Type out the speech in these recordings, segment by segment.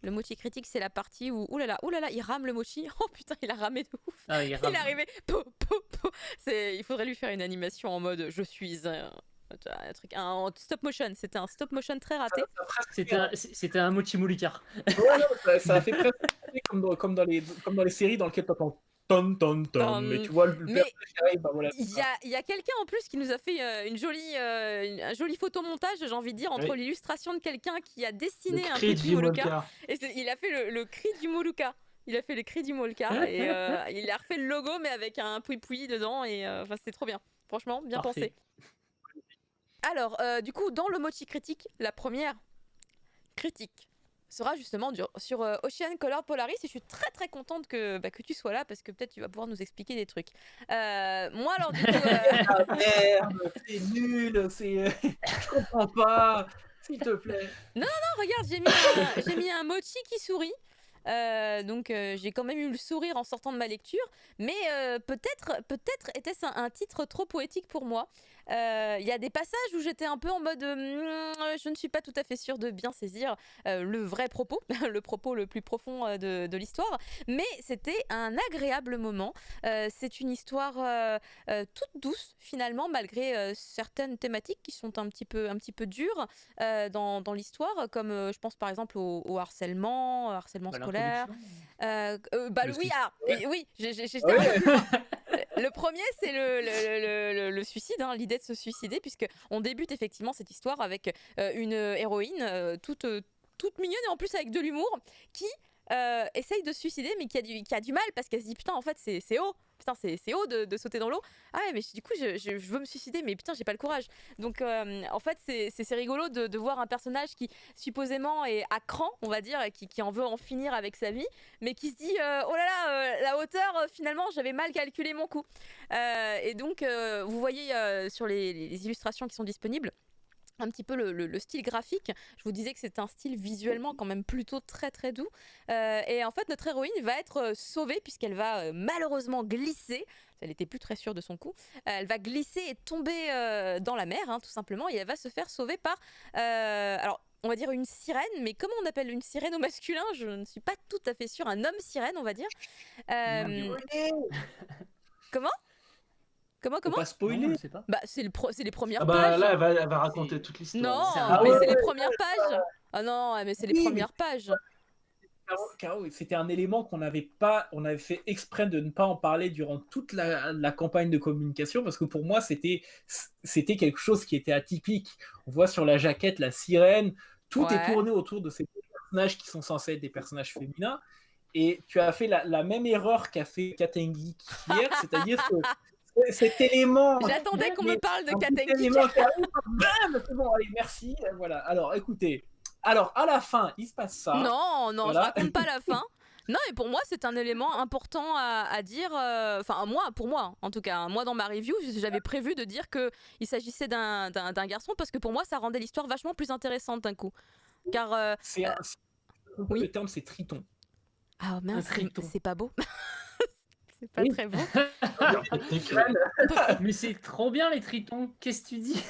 Le mochi critique, c'est la partie où, oulala, il rame le mochi. Oh putain, il a ramé de ouf. Ah, il Il est arrivé. Il faudrait lui faire une animation en mode je suis un truc, un stop motion. C'était un stop motion très raté. C'était un mochi moulikar. Ouais, ça a fait presque comme dans les séries dans lesquelles t'entends ton ton ton, mais tu vois le personnage qui arrive, bah voilà. Il y a quelqu'un en plus qui nous a fait un joli photomontage, j'ai envie de dire, entre l'illustration de quelqu'un qui a dessiné un petit Moluka et il a fait le cri du Moluka. Il a fait le cri du Moluka et il a refait le logo mais avec un poui-poui dedans et c'était trop bien. Franchement, bien pensé. Alors, du coup, dans le mochi critique, la première critique sera justement sur Ocean Colored Polaris et je suis très très contente que tu sois là parce que peut-être tu vas pouvoir nous expliquer des trucs. Moi alors du coup... Ah merde, c'est nul, je comprends pas, s'il te plaît. Non, regarde, j'ai mis un mochi qui sourit. Donc j'ai quand même eu le sourire en sortant de ma lecture, mais peut-être était-ce un titre trop poétique pour moi. Il y a des passages où j'étais un peu en mode je ne suis pas tout à fait sûre de bien saisir le vrai propos, le propos le plus profond de l'histoire, mais c'était un agréable moment. C'est une histoire toute douce finalement, malgré certaines thématiques qui sont un petit peu dures dans l'histoire, comme je pense par exemple au harcèlement scolaire. Oui, le premier, c'est le suicide, hein, l'idée de se suicider, puisque on débute effectivement cette histoire avec une héroïne toute mignonne et en plus avec de l'humour qui essaye de se suicider, mais qui a du mal parce qu'elle se dit putain, en fait, c'est haut. Putain, c'est haut de sauter dans l'eau. Ah ouais, mais du coup, je veux me suicider, mais putain, j'ai pas le courage. Donc, en fait, c'est rigolo de voir un personnage qui, supposément, est à cran, on va dire, et qui en veut en finir avec sa vie, mais qui se dit oh là là, la hauteur, finalement, j'avais mal calculé mon coup. Et donc, vous voyez sur les illustrations qui sont disponibles, un petit peu le style graphique. Je vous disais que c'est un style visuellement quand même plutôt très très doux. Et en fait, notre héroïne va être sauvée puisqu'elle va malheureusement glisser. Elle n'était plus très sûre de son coup. Elle va glisser et tomber dans la mer, hein, tout simplement. Et elle va se faire sauver par... alors, on va dire une sirène, mais comment on appelle une sirène au masculin? Je ne suis pas tout à fait sûre. Un homme sirène, on va dire. Comment? Faut pas spoiler. Non, je sais pas. Bah, c'est les premières Ah bah pages. là, elle va raconter toute l'histoire. Non, mais c'est les premières pages. Ah non, mais c'est les premières pages. Caro, c'était un élément on avait fait exprès de ne pas en parler durant toute la campagne de communication, parce que pour moi, c'était quelque chose qui était atypique. On voit sur la jaquette la sirène, tout est tourné autour de ces personnages qui sont censés être des personnages féminins, et tu as fait la même erreur qu'a fait Katengi hier, c'est-à-dire que cet élément... J'attendais qu'on me parle de Katenki. Bam, c'est bon, allez, merci. Voilà, alors écoutez, à la fin, il se passe ça. Non, voilà. Je raconte pas la fin. Non, et pour moi, c'est un élément important à dire. Enfin, pour moi, en tout cas, moi dans ma review, j'avais prévu de dire qu'il s'agissait d'un garçon parce que pour moi, ça rendait l'histoire vachement plus intéressante d'un coup. Car le terme, c'est triton. Ah mince, c'est pas beau. C'est pas très beau. Mais c'est trop bien les tritons, qu'est-ce que tu dis?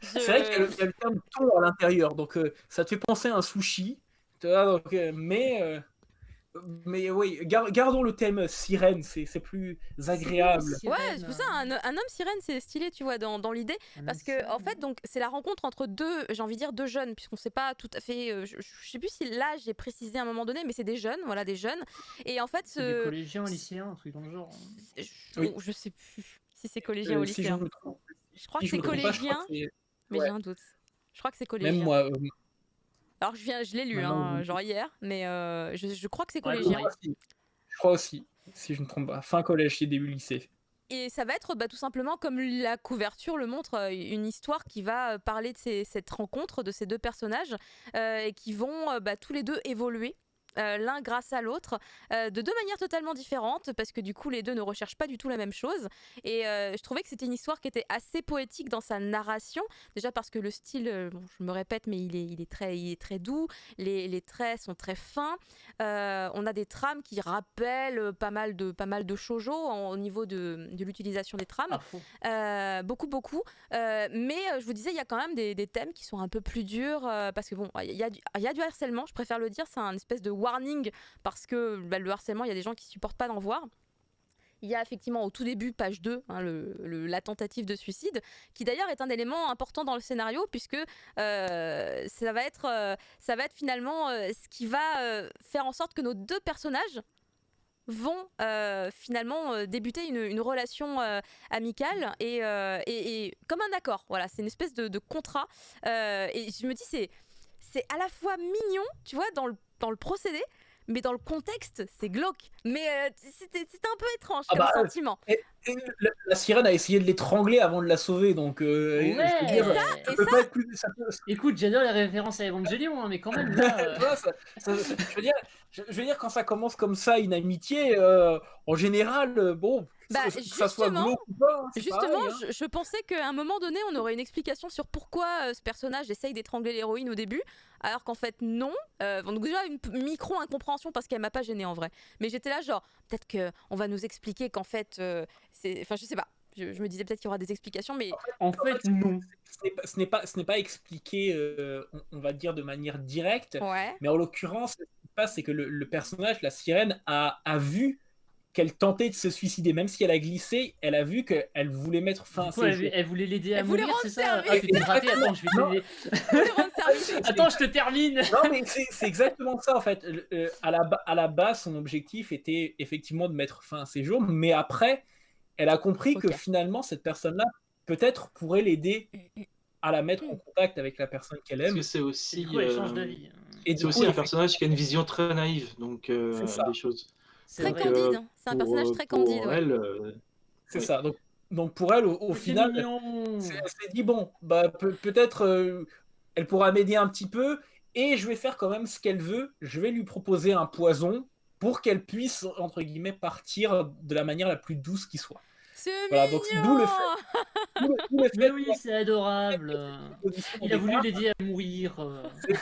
C'est vrai qu'il y a le terme thon à l'intérieur, donc ça te fait penser à un sushi. Tu vois, donc, mais oui, gardons le thème sirène, c'est plus agréable. Ouais, c'est pour ça, un homme sirène, c'est stylé, tu vois, dans l'idée. Parce que, en fait, donc, c'est la rencontre entre j'ai envie de dire deux jeunes, puisqu'on sait pas tout à fait. Je sais plus si l'âge est précisé à un moment donné, mais c'est des jeunes, voilà, des jeunes. Et en fait, des collégiens, lycéens, un truc dans le genre. Je sais plus si c'est collégien ou lycéen. Je crois que c'est collégien, mais j'ai un doute. Je crois que c'est collégien. Même moi. Alors je l'ai lu, genre hier, mais je crois que c'est collégien. Je crois aussi, si je ne me trompe pas. Fin collège et début lycée. Et ça va être tout simplement, comme la couverture le montre, une histoire qui va parler de cette rencontre de ces deux personnages et qui vont tous les deux évoluer. L'un grâce à l'autre, de deux manières totalement différentes, parce que du coup les deux ne recherchent pas du tout la même chose. Et je trouvais que c'était une histoire qui était assez poétique dans sa narration, déjà parce que le style, je me répète, mais il est très doux, les traits sont très fins, on a des trames qui rappellent pas mal de shoujo au niveau de l'utilisation des trames, beaucoup, mais je vous disais, il y a quand même des thèmes qui sont un peu plus durs, parce que bon, il y a du harcèlement, je préfère le dire, c'est un espèce de warning parce que le harcèlement, il y a des gens qui supportent pas d'en voir. Il y a effectivement au tout début, page 2, hein, la tentative de suicide, qui d'ailleurs est un élément important dans le scénario, puisque ça va être finalement ce qui va faire en sorte que nos deux personnages vont finalement débuter une relation amicale et comme un accord. Voilà, c'est une espèce de contrat. Et je me dis, c'est à la fois mignon, tu vois, dans le procédé, mais dans le contexte, c'est glauque. Mais c'était un peu étrange comme sentiment. Et la sirène a essayé de l'étrangler avant de la sauver, donc Ouais. je veux dire, ça peut pas être plus. Écoute, j'adore les références à Evangelion, hein, mais quand même là. Tu vois, je veux dire, quand ça commence comme ça, une amitié, en général, bon, que ça soit glauque ou pas, c'est Justement, pareil, hein. je pensais qu'à un moment donné, on aurait une explication sur pourquoi ce personnage essaye d'étrangler l'héroïne au début, alors qu'en fait non. Donc déjà une micro-incompréhension parce qu'elle m'a pas gênée en vrai. Mais j'étais là genre, peut-être qu'on va nous expliquer qu'en fait, enfin je sais pas. Je me disais peut-être qu'il y aura des explications, mais En fait, non. Ce n'est pas expliqué, on va dire, de manière directe, ouais. mais en l'occurrence, ce qui se passe, c'est que le personnage, la sirène, a vu qu'elle tentait de se suicider, même si elle a glissé, elle a vu qu'elle voulait mettre fin à ses jours. Elle voulait l'aider à Elle voulait mourir, rendre c'est ça? service. Ah, tu t'es raté, attends, je vais t'aider. Attends, je te termine. Non, mais c'est exactement ça, en fait. À la base, son objectif était effectivement de mettre fin à ses jours, mais après, elle a compris que finalement, cette personne-là, peut-être, pourrait l'aider à la mettre en contact avec la personne qu'elle Parce aime. que c'est aussi, Et du coup, elle change d'avis. c'est aussi un personnage qui a une vision très naïve, donc des choses. Très candide. C'est un personnage très candide. Pour Ouais. elle, C'est ça. Donc pour elle, au final, elle s'est dit bon, bah peut-être elle pourra m'aider un petit peu et je vais faire quand même ce qu'elle veut. Je vais lui proposer un poison pour qu'elle puisse entre guillemets partir de la manière la plus douce qui soit. C'est Voilà, mignon. donc d'où le fait. Mais oui, c'est adorable. Il a voulu l'aider à mourir.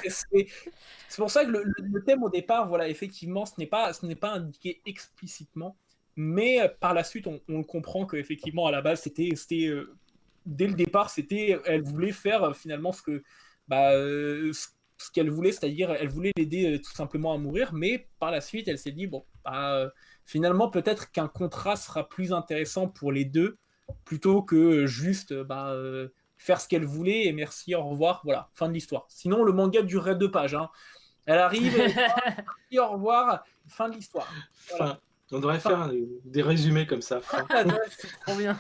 C'est pour ça que le thème au départ, voilà, effectivement, ce n'est pas indiqué explicitement, mais par la suite, on le comprend qu'effectivement, à la base, c'était dès le départ, elle voulait faire finalement ce qu'elle voulait, c'est-à-dire elle voulait l'aider tout simplement à mourir, mais par la suite, elle s'est dit, bon, finalement, peut-être qu'un contrat sera plus intéressant pour les deux, plutôt que juste faire ce qu'elle voulait et merci, au revoir, voilà, fin de l'histoire. Sinon, le manga durerait 2 pages, hein. Elle arrive, et au revoir, fin de l'histoire. Voilà. On devrait faire des résumés comme ça. C'est trop bien.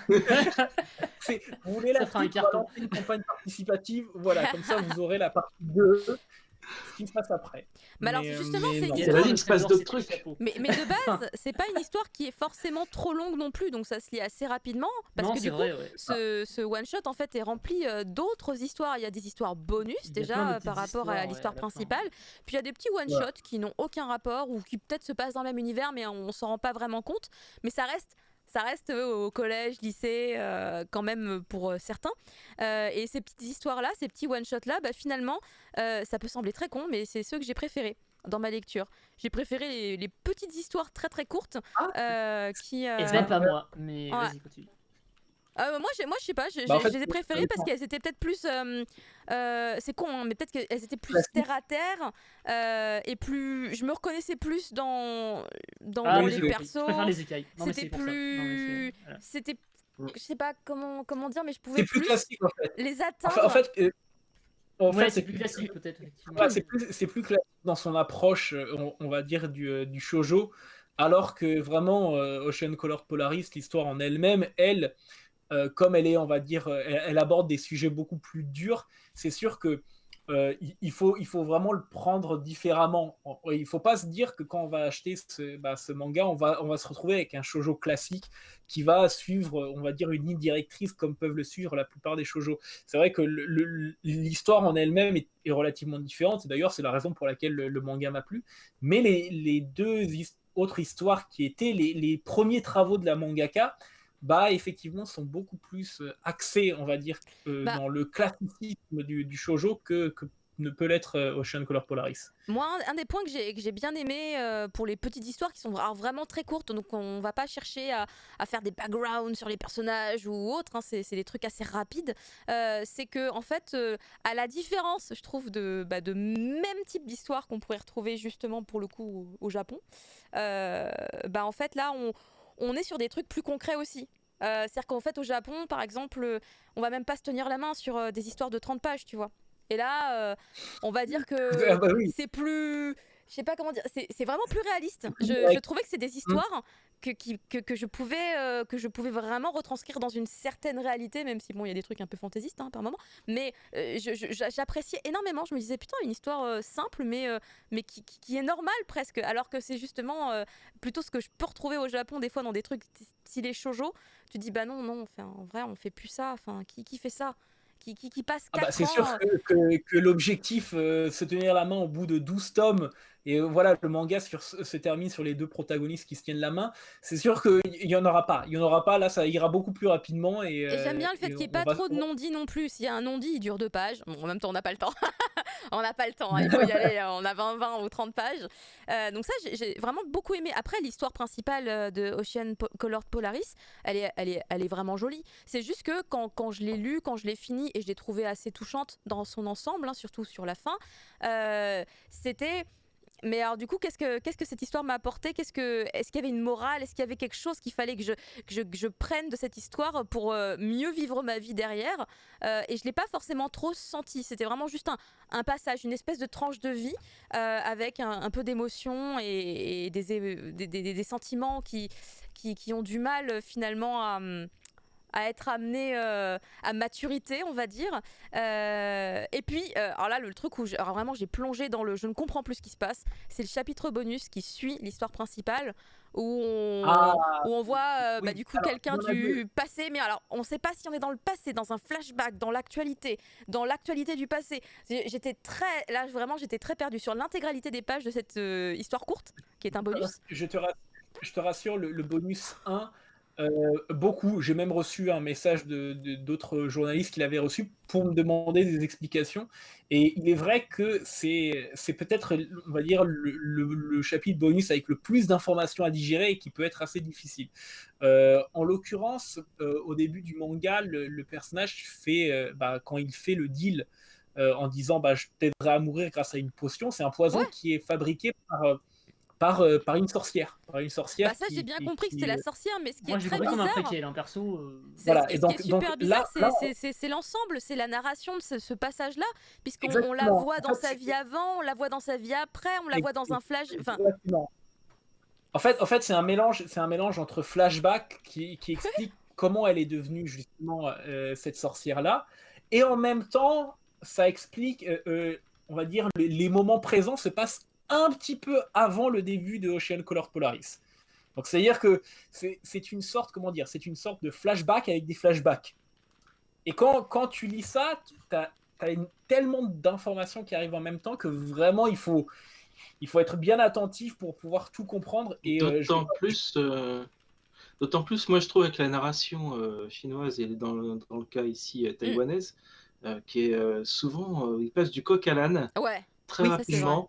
Vous voulez la fera un suite, carton. lancer une campagne participative, voilà, comme ça vous aurez la partie 2, ce qui se passe après. Mais alors, justement, c'est une Il se passe d'autres trucs. Mais de base, c'est pas une histoire qui est forcément trop longue non plus, donc ça se lit assez rapidement. Parce que du coup, ce one-shot en fait est rempli d'autres histoires. Il y a des histoires bonus déjà par rapport à l'histoire principale. Puis il y a des petits one-shots qui n'ont aucun rapport ou qui peut-être se passent dans le même univers, mais on s'en rend pas vraiment compte. Mais ça reste au collège, lycée, quand même pour certains. Et ces petites histoires-là, ces petits one-shots-là, finalement, ça peut sembler très con, mais c'est ceux que j'ai préférés dans ma lecture. J'ai préféré les petites histoires très très courtes qui... Et même pas moi, mais vas-y, continue. Moi, je sais pas, je les ai préférées parce qu'elles étaient peut-être plus... c'est con, hein, mais peut-être qu'elles étaient plus terre à terre et plus... Je me reconnaissais plus dans les persos. Je préfère les écailles. C'était plus... C'était... Je sais pas comment dire, mais je pouvais c'est plus classique en fait. Les atteindre. En fait, c'est plus classique peut-être. C'est plus classique dans son approche, on va dire, du shoujo, alors que vraiment, Ocean Color Polaris, l'histoire en elle-même, comme elle est, on va dire, elle aborde des sujets beaucoup plus durs, c'est sûr que il faut vraiment le prendre différemment. Il ne faut pas se dire que quand on va acheter ce manga, on va se retrouver avec un shoujo classique qui va suivre, on va dire, une ligne directrice comme peuvent le suivre la plupart des shoujo. C'est vrai que l'histoire en elle-même est relativement différente. D'ailleurs, c'est la raison pour laquelle le manga m'a plu. Mais les deux autres histoires qui étaient les premiers travaux de la mangaka, effectivement, sont beaucoup plus axés, on va dire, dans le classicisme du shoujo que ne peut l'être Ocean Color Polaris. Moi, un des points que j'ai bien aimé pour les petites histoires qui sont vraiment très courtes, donc on va pas chercher à faire des backgrounds sur les personnages ou autres, hein, c'est des trucs assez rapides, c'est que en fait, à la différence, je trouve, de même type d'histoire qu'on pourrait retrouver justement pour le coup au Japon, en fait là, on est sur des trucs plus concrets aussi. C'est-à-dire qu'en fait au Japon, par exemple, on va même pas se tenir la main sur des histoires de 30 pages, tu vois. Et là, on va dire que Ah bah oui. c'est plus... Je sais pas comment dire, c'est vraiment plus réaliste. Je Ouais. trouvais que c'est des histoires que je pouvais vraiment retranscrire dans une certaine réalité, même si bon, il y a des trucs un peu fantaisistes par moment. Mais j'appréciais énormément. Je me disais, putain, une histoire simple, mais qui est normale presque. Alors que c'est justement plutôt ce que je peux retrouver au Japon, des fois, dans des trucs stylés shoujo. Tu dis, bah non, enfin, en vrai, on fait plus ça. Enfin, qui fait ça qui passe 4 C'est ans. sûr que l'objectif, se tenir la main au bout de 12 tomes, et voilà, le manga se termine sur les deux protagonistes qui se tiennent la main, c'est sûr qu'il n'y en aura pas. Il n'y en aura pas, là, ça ira beaucoup plus rapidement. Et j'aime bien le fait qu'il n'y ait pas trop de non-dits non plus. S'il y a un non-dit, il dure 2 pages. Bon, en même temps, on n'a pas le temps. On n'a pas le temps, hein, il faut y aller, on a 20 ou 30 pages. Donc ça, j'ai vraiment beaucoup aimé. Après, l'histoire principale de Ocean Colored Polaris, elle est vraiment jolie. C'est juste que quand je l'ai lu, quand je l'ai fini, et je l'ai trouvée assez touchante dans son ensemble, surtout sur la fin, c'était... Mais alors du coup, qu'est-ce que cette histoire m'a apporté ? Est-ce qu'il y avait une morale ? Est-ce qu'il y avait quelque chose qu'il fallait que je prenne de cette histoire pour mieux vivre ma vie derrière ? Et je ne l'ai pas forcément trop senti. C'était vraiment juste un passage, une espèce de tranche de vie avec un peu d'émotion et des sentiments qui ont du mal finalement à être amené à maturité, on va dire. Et puis, alors là, le truc où alors vraiment j'ai plongé dans je ne comprends plus ce qui se passe, c'est le chapitre bonus qui suit l'histoire principale, où on voit oui, du coup quelqu'un du passé, mais alors on ne sait pas si on est dans le passé, dans un flashback, dans l'actualité du passé. Là vraiment, j'étais très perdue sur l'intégralité des pages de cette histoire courte, qui est un bonus. Je te rassure, le bonus 1, beaucoup. J'ai même reçu un message d'autres journalistes qui l'avaient reçu pour me demander des explications. Et il est vrai que c'est peut-être, on va dire, le chapitre bonus avec le plus d'informations à digérer et qui peut être assez difficile. En l'occurrence, au début du manga, le personnage fait, quand il fait le deal en disant je t'aiderai à mourir grâce à une potion, c'est un poison qui est fabriqué par une sorcière. Ça, j'ai bien compris que c'était la sorcière, mais ce qui est très bizarre... Moi, j'ai compris comme un préquel, perso. Voilà. Ce qui est super bizarre, c'est l'ensemble, c'est la narration de ce passage-là, puisqu'on la voit dans sa vie avant, on la voit dans sa vie après, on la voit dans un flash... En fait, c'est un mélange entre flashback qui explique comment elle est devenue justement cette sorcière-là, et en même temps, ça explique, on va dire, les moments présents se passent un petit peu avant le début de Ocean Colored Polaris. Donc c'est-à-dire que c'est une sorte, c'est une sorte de flashback avec des flashbacks. Et quand tu lis ça, t'as tellement d'informations qui arrivent en même temps que vraiment il faut être bien attentif pour pouvoir tout comprendre. Et d'autant plus, moi je trouve avec la narration chinoise et dans le cas ici taïwanaise, qui est souvent, il passe du coq à l'âne très rapidement.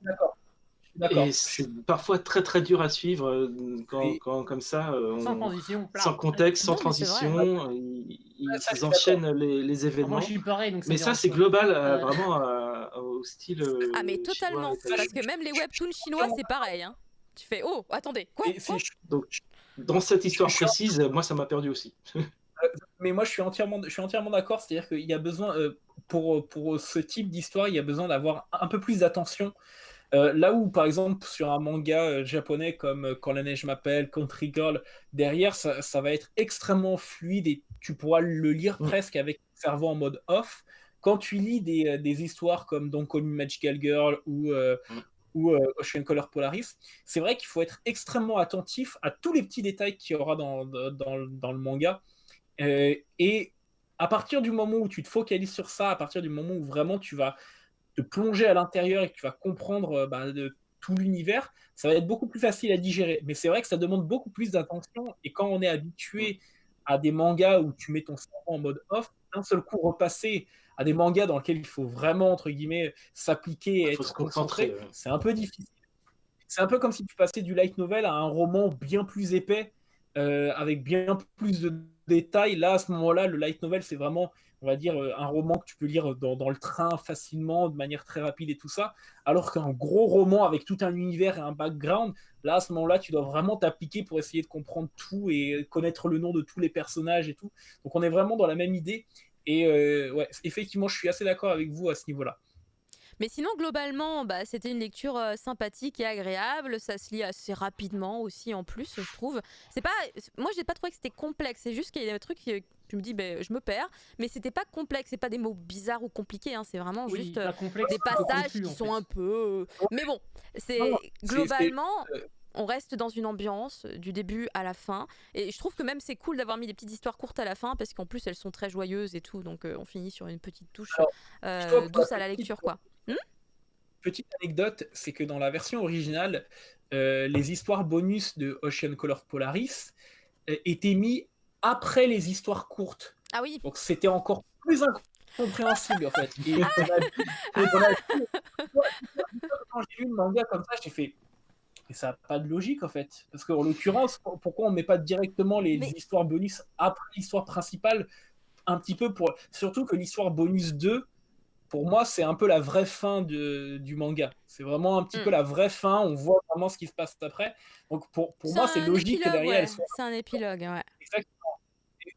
Et c'est parfois très très dur à suivre quand comme ça, sans transition, sans contexte, sans transition, ils enchaînent les événements. Moi, je suis pareil, donc mais ça, c'est global, vraiment au style. Ah, mais totalement, parce que même les webtoons chinois, c'est pareil. Hein. Tu fais, oh, attendez, quoi, Donc, dans cette histoire précise, moi, ça m'a perdu aussi. Mais moi, je suis entièrement d'accord. C'est-à-dire qu'il y a besoin, pour ce type d'histoire, il y a besoin d'avoir un peu plus d'attention. Là où, par exemple, sur un manga japonais comme Quand la neige m'appelle, Country Girl, derrière, ça va être extrêmement fluide et tu pourras le lire presque avec le cerveau en mode off. Quand tu lis des histoires comme Don't Call Me Magical Girl ou Ocean Color Polaris, c'est vrai qu'il faut être extrêmement attentif à tous les petits détails qu'il y aura dans le manga. Et à partir du moment où tu te focalises sur ça, à partir du moment où vraiment tu vas te plonger à l'intérieur et que tu vas comprendre de tout l'univers, ça va être beaucoup plus facile à digérer. Mais c'est vrai que ça demande beaucoup plus d'attention, et quand on est habitué à des mangas où tu mets ton cerveau en mode off, d'un seul coup repasser à des mangas dans lesquels il faut vraiment, entre guillemets, s'appliquer et être concentré, c'est un peu difficile. C'est un peu comme si tu passais du light novel à un roman bien plus épais, avec bien plus de détails. Là, à ce moment-là, le light novel, c'est vraiment, on va dire, un roman que tu peux lire dans le train facilement, de manière très rapide et tout ça. Alors qu'un gros roman avec tout un univers et un background, là, à ce moment-là, tu dois vraiment t'appliquer pour essayer de comprendre tout et connaître le nom de tous les personnages et tout. Donc, on est vraiment dans la même idée. Et ouais, effectivement, je suis assez d'accord avec vous à ce niveau-là. Mais sinon, globalement, c'était une lecture sympathique et agréable. Ça se lit assez rapidement aussi, en plus, je trouve. Moi, j'ai pas trouvé que c'était complexe. C'est juste qu'il y a des trucs que je me dis, je me perds. Mais c'était pas complexe. C'est pas des mots bizarres ou compliqués. Hein. C'est vraiment juste des passages qui sont un peu. Mais bon, globalement. On reste dans une ambiance du début à la fin et je trouve que même c'est cool d'avoir mis des petites histoires courtes à la fin parce qu'en plus elles sont très joyeuses et tout, donc on finit sur une petite touche douce à la lecture, quoi. Petite anecdote, c'est que dans la version originale, les histoires bonus de Ocean Colored Polaris étaient mis après les histoires courtes. Ah oui. Donc c'était encore plus incompréhensible en fait. Et quand j'ai lu le manga comme ça, j'ai fait et ça n'a pas de logique en fait. Parce qu'en l'occurrence, pourquoi on ne met pas directement les histoires bonus après l'histoire principale, un petit peu pour. Surtout que l'histoire bonus 2, pour moi, c'est un peu la vraie fin du manga. C'est vraiment un petit peu la vraie fin, on voit vraiment ce qui se passe après. Donc pour moi, c'est logique que derrière elle soit. C'est un épilogue, ouais. Exactement.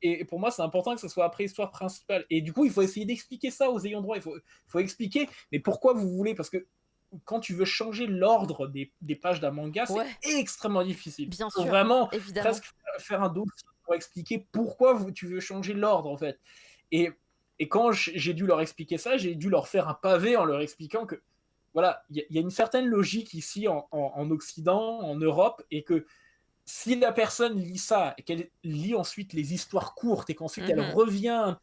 Et pour moi, c'est important que ce soit après l'histoire principale. Et du coup, il faut essayer d'expliquer ça aux ayants droit. Il faut expliquer, mais pourquoi vous voulez. Parce que quand tu veux changer l'ordre des pages d'un manga, c'est extrêmement difficile. Bien sûr, vraiment évidemment. Presque faire un dossier pour expliquer pourquoi tu veux changer l'ordre, en fait. Et quand j'ai dû leur expliquer ça, j'ai dû leur faire un pavé en leur expliquant que, voilà, il y a une certaine logique ici en Occident, en Europe, et que si la personne lit ça, et qu'elle lit ensuite les histoires courtes, et qu'ensuite elle revient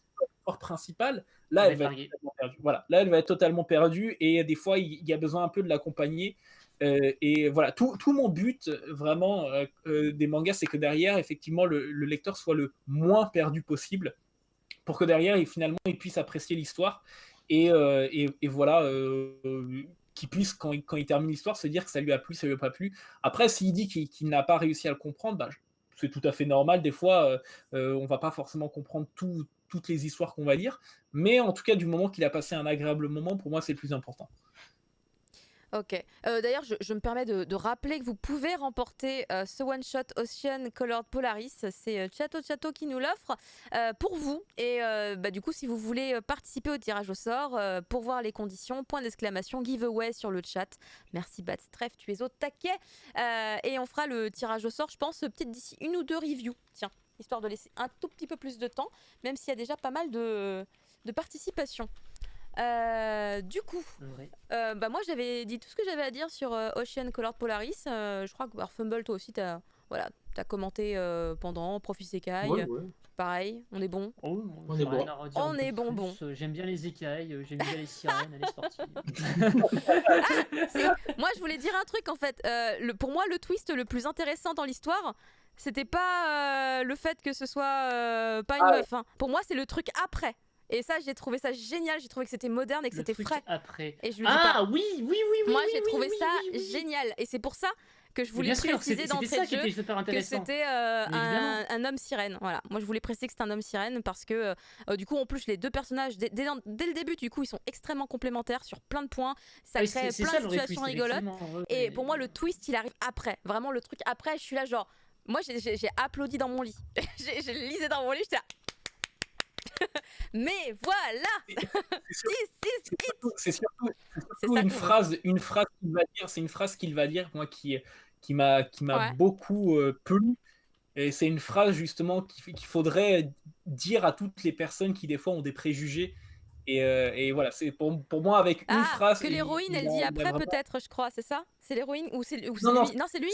principale, là elle va être totalement perdue. Voilà, là elle va être totalement perdue et des fois il y a besoin un peu de l'accompagner. Et voilà, tout mon but vraiment des mangas, c'est que derrière effectivement le lecteur soit le moins perdu possible pour que derrière finalement il puisse apprécier l'histoire et voilà, qu'il puisse quand il termine l'histoire se dire que ça lui a plu, ça lui a pas plu. Après s'il dit qu'il n'a pas réussi à le comprendre, c'est tout à fait normal. Des fois on va pas forcément comprendre toutes les histoires qu'on va lire, mais en tout cas du moment qu'il a passé un agréable moment, pour moi c'est le plus important. Ok. D'ailleurs, je me permets de rappeler que vous pouvez remporter ce one-shot Ocean Colored Polaris. C'est Chato qui nous l'offre pour vous. Et du coup, si vous voulez participer au tirage au sort, pour voir les conditions, point d'exclamation, giveaway sur le chat. Merci Batstref, tu es au taquet. Et on fera le tirage au sort, je pense, peut-être d'ici 1 ou 2 reviews. Tiens, histoire de laisser un tout petit peu plus de temps, même s'il y a déjà pas mal de participation. Du coup, moi j'avais dit tout ce que j'avais à dire sur Ocean Colored Polaris. Je crois que Fumble, toi aussi, t'as commenté pendant Prof Isekai. Ouais. Pareil, on est bon. Oh, on est bon. J'aime bien les écailles, j'aime bien les sirènes, elle est sportive. Moi je voulais dire un truc en fait. Pour moi, le twist le plus intéressant dans l'histoire, c'était pas le fait que ce soit pas une meuf. Hein. Pour moi, c'est le truc après. Et ça, j'ai trouvé ça génial. J'ai trouvé que c'était moderne et que c'était frais. Après. Et je le dis pas. Oui. Moi, j'ai trouvé ça génial. Et c'est pour ça que je voulais préciser d'entrée de jeu que c'était un homme sirène. Voilà. Moi, je voulais préciser que c'était un homme sirène parce que du coup, en plus, les deux personnages, dès le début, du coup, ils sont extrêmement complémentaires sur plein de points. Ça crée plein de situations rigolotes. Et pour moi, le twist, il arrive après. Vraiment, le truc après, je suis là genre... Moi, j'ai applaudi dans mon lit. Je lisais dans mon lit, j'étais là... Mais voilà. C'est surtout une phrase qu'il va dire. C'est une phrase qu'il va dire, moi, qui m'a beaucoup plu. Et c'est une phrase justement qu'il faudrait dire à toutes les personnes qui des fois ont des préjugés. Et voilà, c'est pour moi avec une phrase. Que l'héroïne, elle dit après peut-être, je crois, c'est ça? C'est l'héroïne ou c'est lui? Non, c'est lui.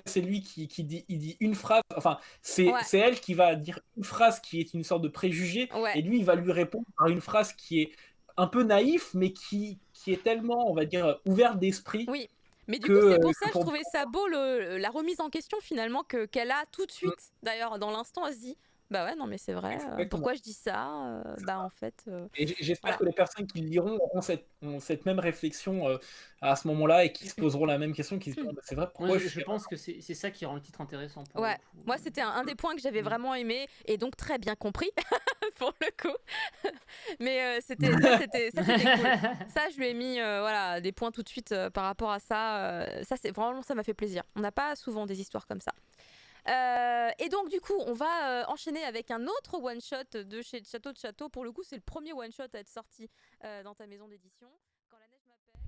C'est lui qui dit une phrase, enfin c'est elle qui va dire une phrase qui est une sorte de préjugé et lui il va lui répondre par une phrase qui est un peu naïf mais qui est tellement, on va dire, ouverte d'esprit. Oui, mais du coup c'est pour ça que je trouvais ça beau la remise en question finalement qu'elle a tout de suite. D'ailleurs dans l'instant elle se dit Bah ouais, non mais c'est vrai. Pourquoi je dis ça Bah en fait. Et j'espère que les personnes qui le liront auront cette même réflexion à ce moment-là et qui se poseront la même question, qui se diront, c'est vrai, pourquoi je pense que c'est ça qui rend le titre intéressant. Ouais, moi c'était un des points que j'avais vraiment aimé et donc très bien compris pour le coup. Mais c'était cool. Ça, je lui ai mis voilà, des points tout de suite par rapport à ça. Ça, c'est vraiment, ça m'a fait plaisir. On n'a pas souvent des histoires comme ça. Et donc du coup on va enchaîner avec un autre one shot de chez Château de Château. Pour le coup c'est le premier one shot à être sorti dans ta maison d'édition. Quand la neige m'appelle.